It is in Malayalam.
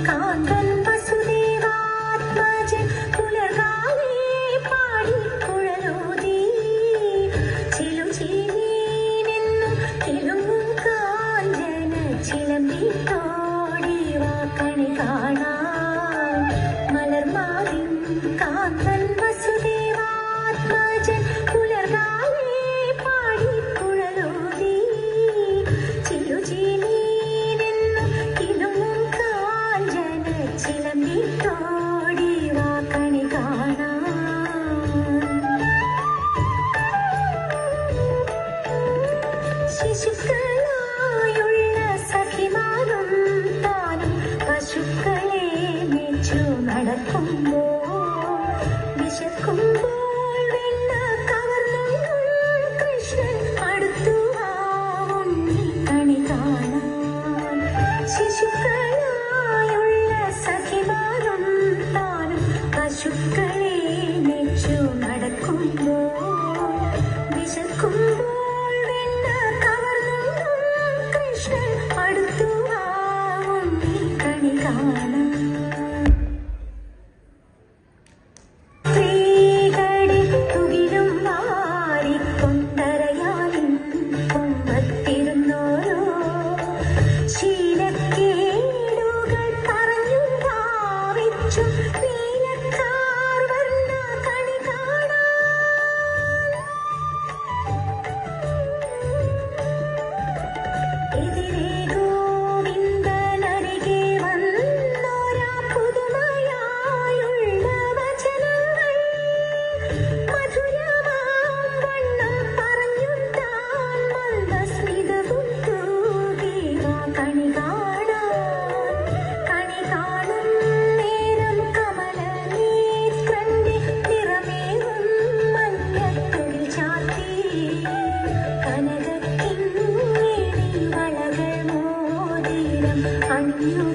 കാന്തൻ വസുദേവാത്മജൻ പുലർകാലേ പാടിക്കുഴലൂതി ചിലുചീനീനെന്നും കിലുങ്ങും കാഞ്ചന ചിലമ്പിത്തോടി വാക്കണി കാണാൻ മലർമാതിൻ കാന്തൻ വസുദേവാത്മജൻ പുലർകാലേ പാടിക്കുഴലൂതി ചിലുചീനീനെന്നും കിലുങ്ങും കാഞ്ചന ചിലമ്പിത്തോടി വാക്കണി കാണാൻ ശിശുക്കളായുള്ള സഖിമാരും താനും പശുക്കളെ മേച്ചു നടക്കുമ്പോൾ വിശക്കുമ്പോൾ വെണ്ണ കവർന്നും കൃഷ്ണൻ അടുത്തു ഉണ്ണി കണി കാണാൻ ശിശുക്കളായുള്ള സഖിമാരും താനും പശുക്കളെ മേച്ചു നടക്കുമ്പോൾ വിശക്കുമ്പോൾ വെണ്ണ കവർന്നും കൃഷ്ണൻ അടുത്തു ഉണ്ണി കണി കാണാൻ സ്ത്രീകളിൽ തുകിലും വാരിക്കൊണ്ടരയാലിൻ കൊമ്പത്തിരുന്നോരോ ശീലക്കേടുകൾ പറഞ്ഞും ഭാവിച്ചും നീലക്കാർ വർണ്ണ കണി കാണാൻ എതിരെ ഗോവിന്ദനരികെ വന്നോരാ പുതുമയായുള്ള വചനങ്ങൾ മധുരമാം വണ്ണം പറഞ്ഞും താൻ മന്ദസ്മിതവും തൂകി കണി കാണും നേരം കമലനേത്രന്റെ നിറമേറും മഞ്ഞത്തുകിൽ ചാർത്തി കനകക്കിങ്ങിണി വളകൾ മോതിരം അണിഞ്ഞു